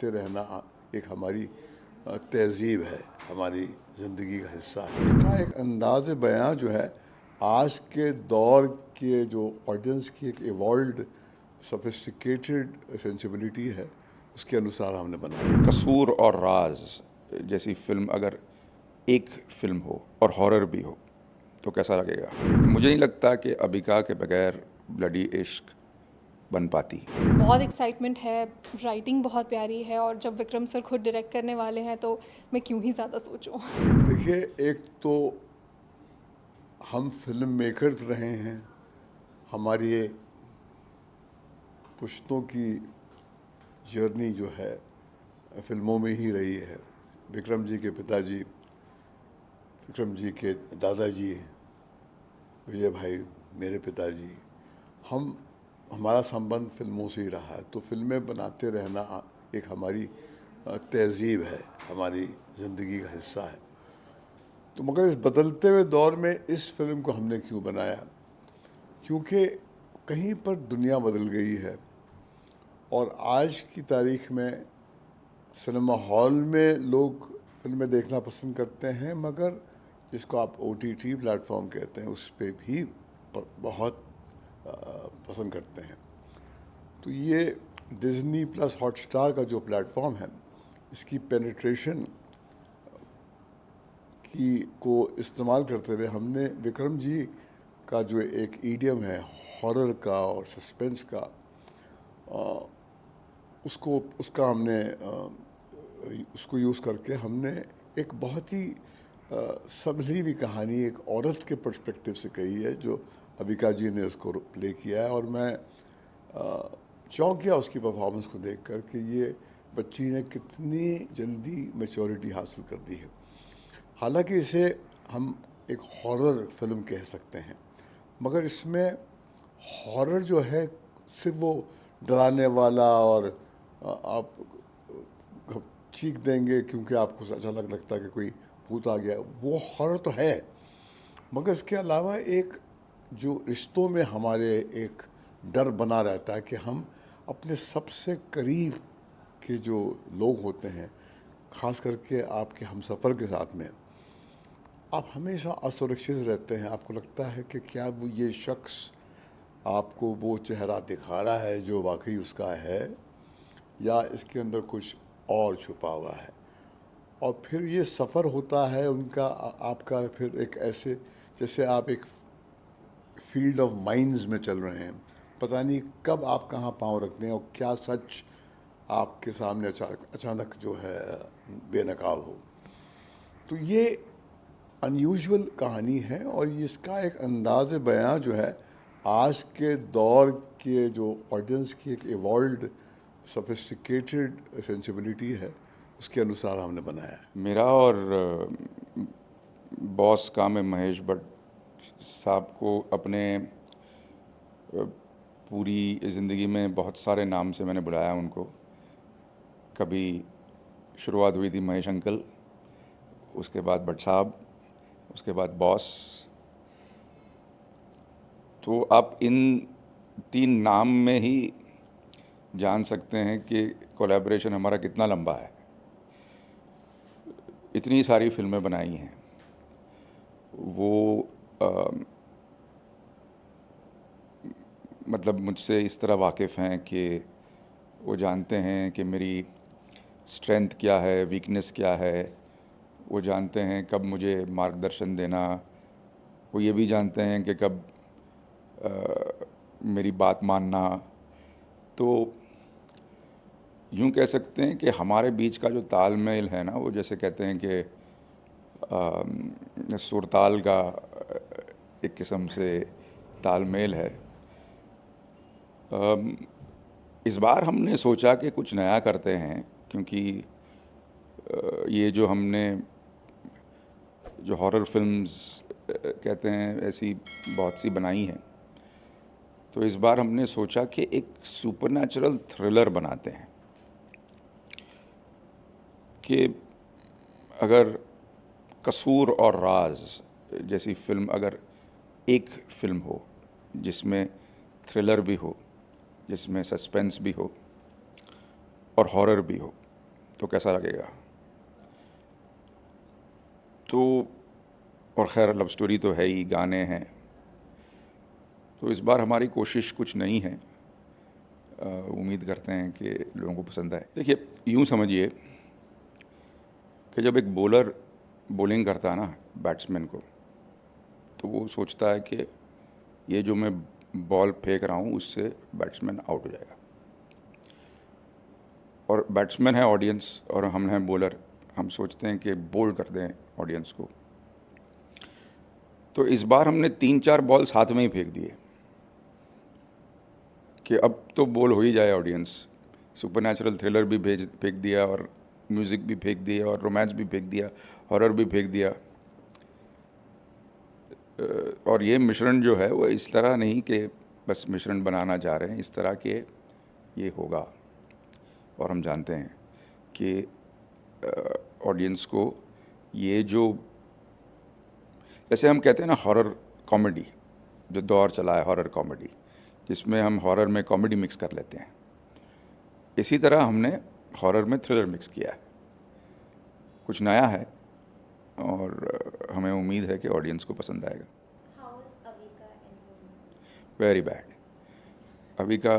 बनाते रहना एक हमारी तहज़ीब है, हमारी ज़िंदगी का हिस्सा है। इसका एक अंदाज़ बयां जो है आज के दौर के जो ऑडियंस की एक इवॉल्व्ड सोफिस्टिकेटेड सेंसिबिलिटी है, उसके अनुसार हमने बनाया। कसूर और राज जैसी फिल्म अगर एक फिल्म हो और हॉरर भी हो तो कैसा लगेगा? मुझे नहीं लगता कि अबिका के बगैर ब्लडी इश्क बन पाती। बहुत एक्साइटमेंट है, राइटिंग बहुत प्यारी है और जब विक्रम सर खुद डायरेक्ट करने वाले हैं तो मैं क्यों ही ज़्यादा सोचूं। देखिए, एक तो हम फिल्म मेकर्स रहे हैं, हमारी ये पुश्तों की जर्नी जो है फिल्मों में ही रही है। विक्रम जी के पिताजी, विक्रम जी के दादाजी, विजय भाई मेरे पिताजी, हमारा संबंध फिल्मों से ही रहा है। तो फिल्में बनाते रहना एक हमारी तहज़ीब है, हमारी ज़िंदगी का हिस्सा है। तो मगर इस बदलते हुए दौर में इस फिल्म को हमने क्यों बनाया? क्योंकि कहीं पर दुनिया बदल गई है और आज की तारीख में सिनेमा हॉल में लोग फिल्में देखना पसंद करते हैं, मगर जिसको आप OTT प्लेटफॉर्म कहते हैं उस पर भी बहुत पसंद करते हैं। तो ये डिज़नी प्लस हॉटस्टार का जो प्लेटफॉर्म है, इसकी पेनिट्रेशन को इस्तेमाल करते हुए हमने विक्रम जी का जो एक ईडियम है हॉरर का और सस्पेंस का, उसका हमने उसको यूज़ करके हमने एक बहुत ही संभली हुई कहानी एक औरत के पर्सपेक्टिव से कही है, जो अबिका जी ने उसको प्ले किया है। और मैं चौंक गया उसकी परफॉर्मेंस को देखकर कि ये बच्ची ने कितनी जल्दी मैच्योरिटी हासिल कर दी है। हालांकि इसे हम एक हॉरर फिल्म कह सकते हैं, मगर इसमें हॉरर जो है सिर्फ वो डराने वाला और आप चीख देंगे क्योंकि आपको अचानक लगता है कि कोई भूत आ गया, वो हॉरर तो है। मगर इसके अलावा एक जो रिश्तों में हमारे एक डर बना रहता है कि हम अपने सबसे करीब के जो लोग होते हैं, ख़ास करके आपके हमसफ़र के साथ में, आप हमेशा असुरक्षित रहते हैं। आपको लगता है कि क्या वो ये शख्स आपको वो चेहरा दिखा रहा है जो वाकई उसका है, या इसके अंदर कुछ और छुपा हुआ है। और फिर ये सफ़र होता है उनका आपका, फिर एक ऐसे जैसे आप एक फील्ड ऑफ माइंस में चल रहे हैं, पता नहीं कब आप कहाँ पाँव रखते हैं और क्या सच आपके सामने अचानक जो है बेनकाब हो। तो ये अनयूजुअल कहानी है और इसका एक अंदाज़ बयां जो है आज के दौर के जो ऑडियंस की एक इवॉल्व्ड सोफिस्टिकेटेड सेंसिबिलिटी है, उसके अनुसार हमने बनाया है। मेरा और बॉस काम है महेश भट्ट साहब को अपने पूरी ज़िंदगी में बहुत सारे नाम से मैंने बुलाया उनको। कभी शुरुआत हुई थी महेश अंकल, उसके बाद भट्ट साहब, उसके बाद बॉस। तो आप इन 3 नाम में ही जान सकते हैं कि कोलैबोरेशन हमारा कितना लंबा है। इतनी सारी फिल्में बनाई हैं वो, मतलब मुझसे इस तरह वाकिफ़ हैं कि वो जानते हैं कि मेरी स्ट्रेंथ क्या है, वीकनेस क्या है। वो जानते हैं कब मुझे मार्गदर्शन देना। वो ये भी जानते हैं कि कब मेरी बात मानना। तो यूँ कह सकते हैं कि हमारे बीच का जो तालमेल है ना, वो जैसे कहते हैं कि सुरताल का एक किस्म से तालमेल है। इस बार हमने सोचा कि कुछ नया करते हैं, क्योंकि ये जो हमने जो हॉरर फिल्म्स कहते हैं ऐसी बहुत सी बनाई हैं, तो इस बार हमने सोचा कि एक सुपरनैचुरल थ्रिलर बनाते हैं। कि अगर कसूर और राज जैसी फिल्म अगर एक फिल्म हो जिसमें थ्रिलर भी हो, जिसमें सस्पेंस भी हो और हॉरर भी हो, तो कैसा लगेगा। तो और खैर लव स्टोरी तो है ही, गाने हैं, तो इस बार हमारी कोशिश कुछ नहीं है। उम्मीद करते हैं कि लोगों को पसंद आए। देखिए, यूँ समझिए कि जब एक बॉलर बॉलिंग करता है ना बैट्समैन को, तो वो सोचता है कि ये जो मैं बॉल फेंक रहा हूँ उससे बैट्समैन आउट हो जाएगा, और बैट्समैन है ऑडियंस और हम हैं बॉलर, हम सोचते हैं कि बोल्ड कर दें ऑडियंस को। तो इस बार हमने 3-4 बॉल साथ में ही फेंक दिए कि अब तो बॉल हो ही जाए ऑडियंस। सुपरनैचुरल थ्रिलर भी फेंक दिया, और म्यूज़िक भी फेंक दिया, और रोमांस भी फेंक दिया, हॉरर भी फेंक दिया। और ये मिश्रण जो है वो इस तरह नहीं कि बस मिश्रण बनाना चाह रहे हैं, इस तरह के ये होगा। और हम जानते हैं कि ऑडियंस को ये जो, जैसे हम कहते हैं ना हॉरर कॉमेडी, जो दौर चला है हॉरर कॉमेडी, जिसमें हम हॉरर में कॉमेडी मिक्स कर लेते हैं, इसी तरह हमने हॉरर में थ्रिलर मिक्स किया है। कुछ नया है और हमें उम्मीद है कि ऑडियंस को पसंद आएगा। Very bad. अविका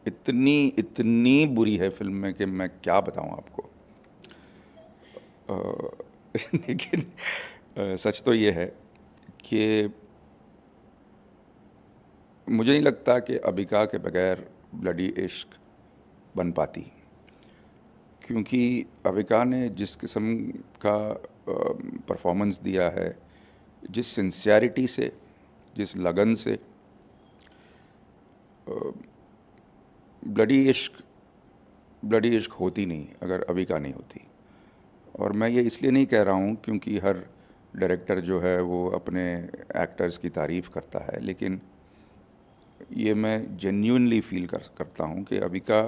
इतनी बुरी है फिल्म में कि मैं क्या बताऊं आपको। लेकिन सच तो ये है कि मुझे नहीं लगता कि अबिका के बगैर ब्लडी इश्क बन पाती, क्योंकि अबिका ने जिस किस्म का परफॉर्मेंस दिया है, जिस सिंसियरिटी से, जिस लगन से, ब्लडी इश्क होती नहीं अगर अबिका नहीं होती। और मैं ये इसलिए नहीं कह रहा हूँ क्योंकि हर डायरेक्टर जो है वो अपने एक्टर्स की तारीफ़ करता है, लेकिन ये मैं जेन्युइनली फील करता हूँ कि अबिका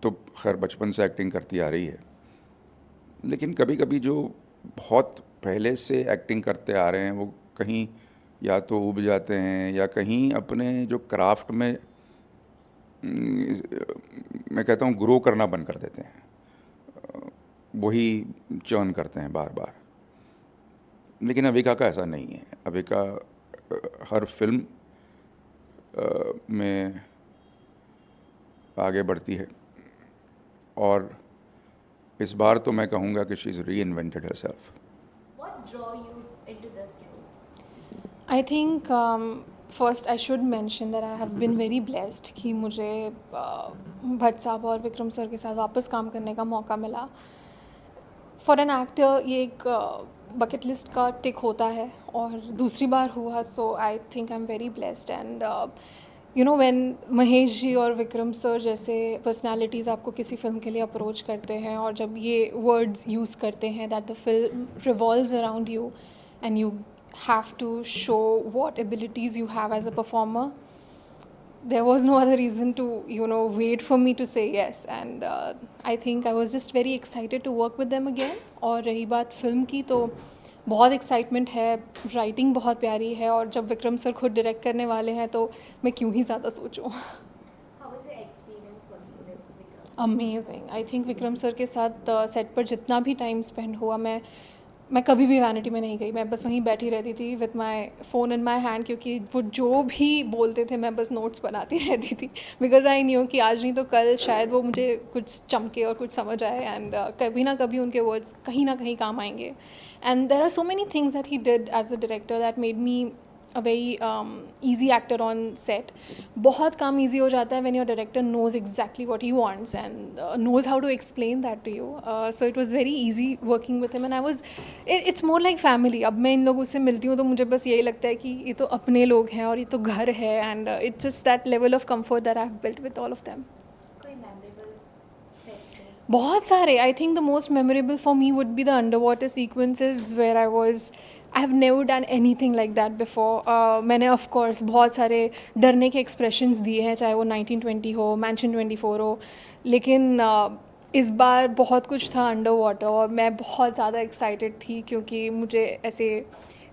तो खैर बचपन से एक्टिंग करती आ रही है, लेकिन कभी कभी जो बहुत पहले से एक्टिंग करते आ रहे हैं वो कहीं या तो उब जाते हैं या कहीं अपने जो क्राफ्ट में मैं कहता हूँ ग्रो करना बंद कर देते हैं, वही चर्न करते हैं बार बार। लेकिन अबिका का ऐसा नहीं है। अबिका हर फिल्म में आगे बढ़ती है, और इस बार तो मैं कहूँगा कि शी इज़ री invented herself. What draw you into this role? I think first I should mention that I have been very blessed कि मुझे भट्ट साहब और विक्रम सर के साथ वापस काम करने का मौका मिला। फॉर एन एक्टर ये एक बकेट लिस्ट का टिक होता है, और दूसरी बार हुआ, so I think I am very blessed. And you know when Mahesh ji और विक्रम सर जैसे पर्सनालिटीज़ आपको किसी फिल्म के लिए अप्रोच करते हैं, और जब ये वर्ड्स यूज़ करते हैं that the film revolves around you and you have to show what abilities you have as a performer, there was no other reason to wait for me to say yes. And I think I was just very excited to work with them again. और रही बात film की, तो बहुत excitement है, writing बहुत प्यारी है, और जब विक्रम सर खुद डायरेक्ट करने वाले हैं तो मैं क्यों ही ज़्यादा सोचूं। How was your experience working with Vikram? Amazing. I think Vikram sir के साथ सेट पर जितना भी टाइम स्पेंड हुआ, मैं कभी भी वैनिटी में नहीं गई। मैं बस वहीं बैठी रहती थी with my phone in my hand, क्योंकि वो जो भी बोलते थे मैं बस नोट्स बनाती रहती थी, बिकॉज आई न्यू कि आज नहीं तो कल शायद वो मुझे कुछ चमके और कुछ समझ आए, एंड कभी ना कभी उनके वर्ड्स कहीं ना कहीं काम आएंगे। And there are so many things that he did as a director that made me a very easy actor on set. बहुत काम easy हो जाता है when your director knows exactly what he wants and knows how to explain that to you. So it was very easy working with him, and it's more like family. अब मैं इन लोगों से मिलती हूँ तो मुझे बस यही लगता है कि ये तो अपने लोग हैं और ये तो घर है, and it's just that level of comfort that I've built with all of them. कोई memorable set है? बहुत सारे. I think the most memorable for me would be the underwater sequences where I have never done anything like that before. मैंने of course बहुत सारे डरने के expressions दिए हैं, चाहे वो 1920 हो, Mansion 24 हो, लेकिन इस बार बहुत कुछ था अंडर वाटर, और मैं बहुत ज़्यादा एक्साइटेड थी क्योंकि मुझे ऐसे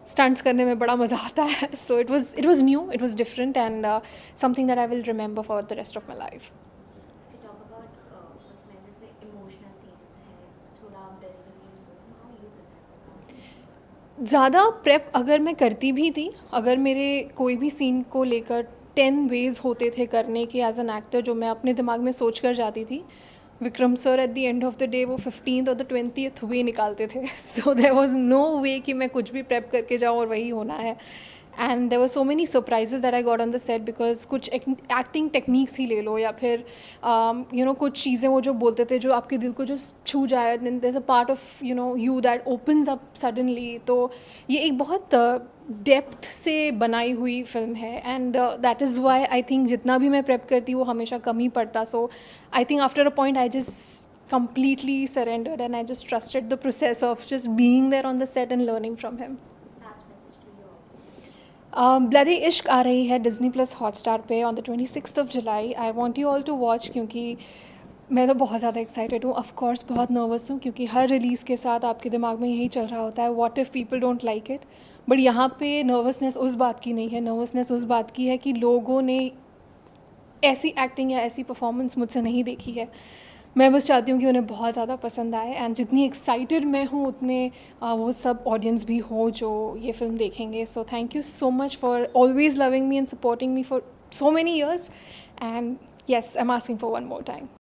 स्टंट्स करने में बड़ा मज़ा आता है. सो it was new, it was different, and something that I will remember for the rest of my life. If you talk ज़्यादा प्रेप अगर मैं करती भी थी, अगर मेरे कोई भी सीन को लेकर 10 वेज़ होते थे करने के एज एन एक्टर जो मैं अपने दिमाग में सोच कर जाती थी, Vikram sir at the end of the day वो 15th और द 20th वे निकालते थे. सो देयर वाज नो वे कि मैं कुछ भी प्रेप करके जाऊँ और वही होना है. And there were so many surprises that I got on the set because कुछ एक्टिंग टेक्निक्स ही ले लो या फिर कुछ चीज़ें वो जो बोलते थे जो आपके दिल को जो छू जाए, there is a part of you that opens up suddenly. तो ये एक बहुत डेप्थ से बनाई हुई फिल्म है and that is why I think जितना भी मैं प्रेप करती वो हमेशा कम ही पड़ता. So I think after a point I just completely surrendered and I just trusted the process of just being there on the set and learning from him. Last message to you all. Bloody Ishq आ रही है Disney plus Hotstar पे on the 26th ऑफ July. I want you all to watch क्योंकि मैं तो बहुत ज़्यादा एक्साइटेड हूँ. ऑफ कोर्स बहुत नर्वस हूँ क्योंकि हर रिलीज़ के साथ आपके दिमाग में यही चल रहा होता है, what if people don't like it. But यहाँ पे नर्वसनेस उस बात की नहीं है, नर्वसनेस उस बात की है कि लोगों ने ऐसी एक्टिंग या ऐसी परफॉर्मेंस मुझसे नहीं देखी है. मैं बस चाहती हूँ कि उन्हें बहुत ज़्यादा पसंद आए एंड जितनी एक्साइटेड मैं हूँ उतने वो सब ऑडियंस भी हो जो ये फिल्म देखेंगे. So thank you so much for always loving me and supporting me for so many years and yes, I'm asking for one more time.